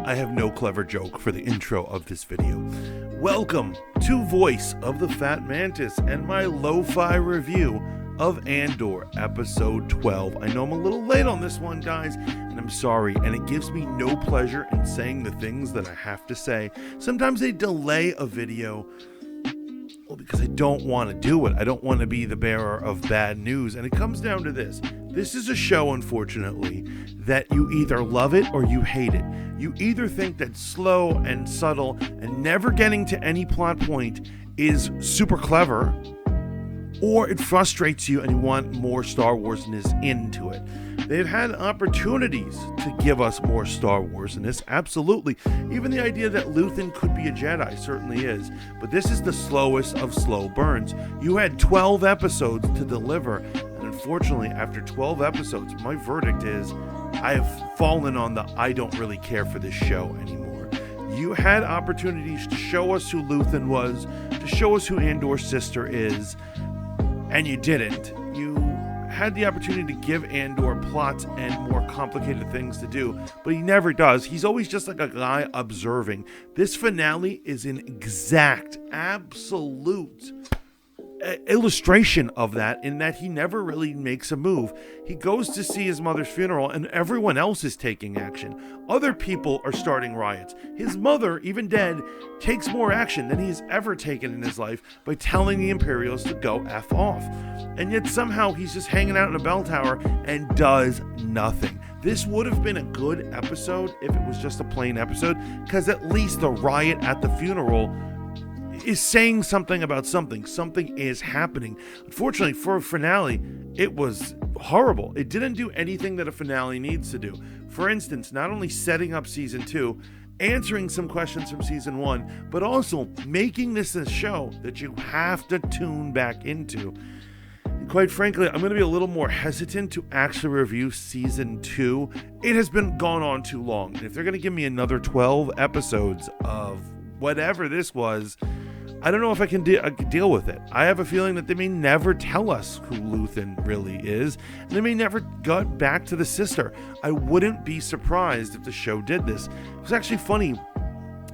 I have no clever joke for the intro of this video. Welcome to Voice of the Fat Mantis and my lo-fi review of ANDOR episode 12. I know I'm a little late on this one, guys, and I'm sorry, and it gives me no pleasure in saying the things that I have to say. Sometimes they delay a video because I don't want to do it. I don't want to be the bearer of bad news, and it comes down to this. This is a show, unfortunately, that you either love it or you hate it. You either think that slow and subtle and never getting to any plot point is super clever, or it frustrates you and you want more Star Wars-ness into it. They've had opportunities to give us more Star Wars-ness, absolutely. Even the idea that Luthen could be a Jedi certainly is. But this is the slowest of slow burns. You had 12 episodes to deliver, and unfortunately, after 12 episodes, my verdict is I have fallen on the I don't really care for this show anymore. You had opportunities to show us who Luthen was, to show us who Andor's sister is, and you didn't. You had the opportunity to give Andor plots and more complicated things to do, but he never does. He's always just like a guy observing. This finale is an exact, absolute illustration of that, in that he never really makes a move. He goes to see his mother's funeral and everyone else is taking action. Other people are starting riots. His mother, even dead, takes more action than he's ever taken in his life by telling the Imperials to go F off. And yet somehow he's just hanging out in a bell tower and does nothing. This would have been a good episode if it was just a plain episode, because at least the riot at the funeral is saying something about something. Something is happening. Unfortunately, for a finale, it was horrible. It didn't do anything that a finale needs to do. For instance, not only setting up season 2, answering some questions from season 1, but also making this a show that you have to tune back into. And quite frankly, I'm going to be a little more hesitant to actually review season 2. It has been gone on too long. And if they're going to give me another 12 episodes of whatever this was, I don't know if I can deal with it. I have a feeling that they may never tell us who Luthen really is, and they may never get back to the sister. I wouldn't be surprised if the show did this. It was actually funny.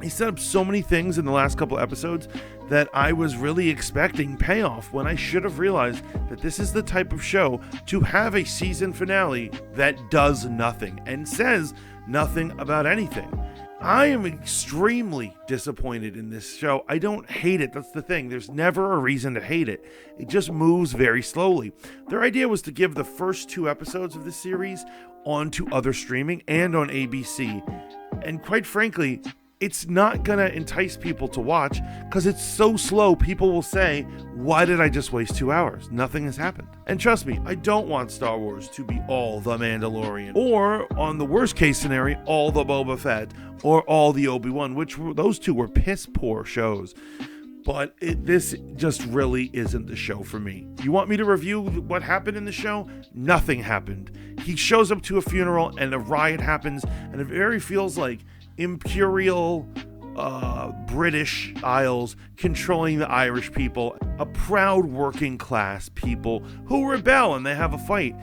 He set up so many things in the last couple episodes that I was really expecting payoff, when I should have realized that this is the type of show to have a season finale that does nothing and says nothing about anything. I am extremely disappointed in this show. I don't hate it. That's the thing. There's never a reason to hate it. It just moves very slowly. Their idea was to give the first 2 episodes of the series onto other streaming and on ABC. And quite frankly, it's not going to entice people to watch because it's so slow. People will say, why did I just waste 2 hours? Nothing has happened. And trust me, I don't want Star Wars to be all The Mandalorian, or on the worst case scenario, all the Boba Fett, or all the Obi-Wan, those 2 were piss poor shows. But this just really isn't the show for me. You want me to review what happened in the show? Nothing happened. He shows up to a funeral and a riot happens, and it very feels like Imperial British Isles controlling the Irish people, a proud working class people who rebel and they have a fight.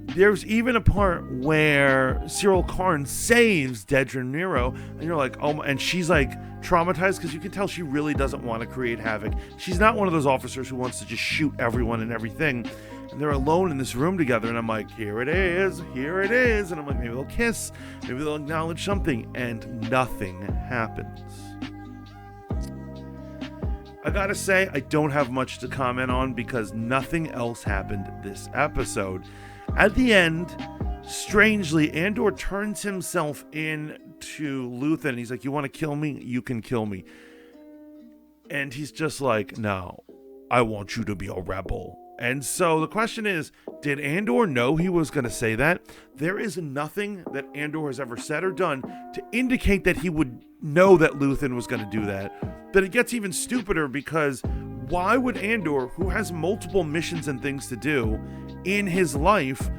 There's even a part where Cyril Karn saves Dedra Nero, and you're like, oh, and she's like traumatized because you can tell she really doesn't want to create havoc. She's not one of those officers who wants to just shoot everyone and everything. And they're alone in this room together, and I'm like, here it is, and I'm like, maybe they'll kiss, maybe they'll acknowledge something, and nothing happens. I gotta say, I don't have much to comment on because nothing else happened this episode. At the end, strangely, Andor turns himself in to Luthen. He's like, you want to kill me? You can kill me. And he's just like, no, I want you to be a rebel. And so the question is, did Andor know he was going to say that? There is nothing that Andor has ever said or done to indicate that he would know that Luthen was going to do that. But it gets even stupider because why would Andor, who has multiple missions and things to do in his life,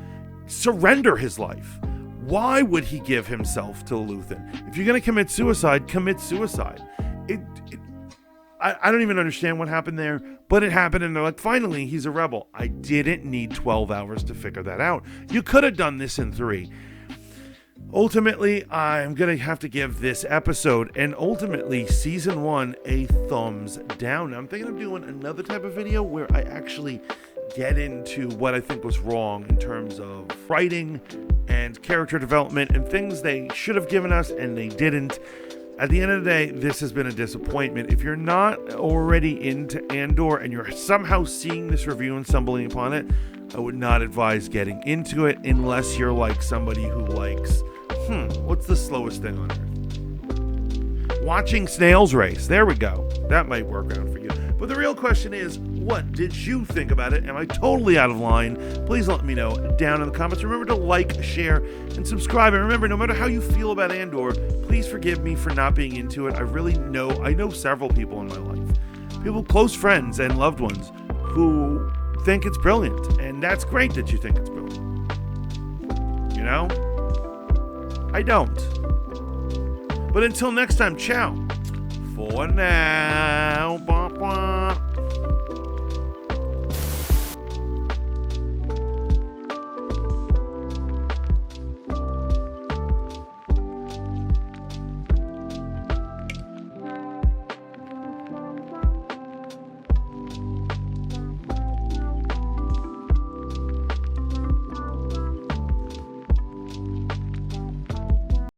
surrender his life? Why would he give himself to Luthen? If you're going to commit suicide, commit suicide. I don't even understand what happened there, but it happened, and they're like, finally, he's a rebel. I didn't need 12 hours to figure that out. You could have done this in 3. Ultimately, I'm going to have to give this episode and ultimately season 1 a thumbs down. Now, I'm thinking of doing another type of video where I actually get into what I think was wrong in terms of writing and character development and things they should have given us and they didn't. At the end of the day, this has been a disappointment. If you're not already into Andor and you're somehow seeing this review and stumbling upon it, I would not advise getting into it unless you're like somebody who likes, what's the slowest thing on earth? Watching snails race. There we go. That might work out for you. But the real question is, what did you think about it? Am I totally out of line? Please let me know down in the comments. Remember to like, share, and subscribe. And remember, no matter how you feel about Andor, please forgive me for not being into it. I know several people in my life, people, close friends and loved ones, who think it's brilliant. And that's great that you think it's brilliant. You know? I don't. But until next time, ciao. For now. Blah, blah.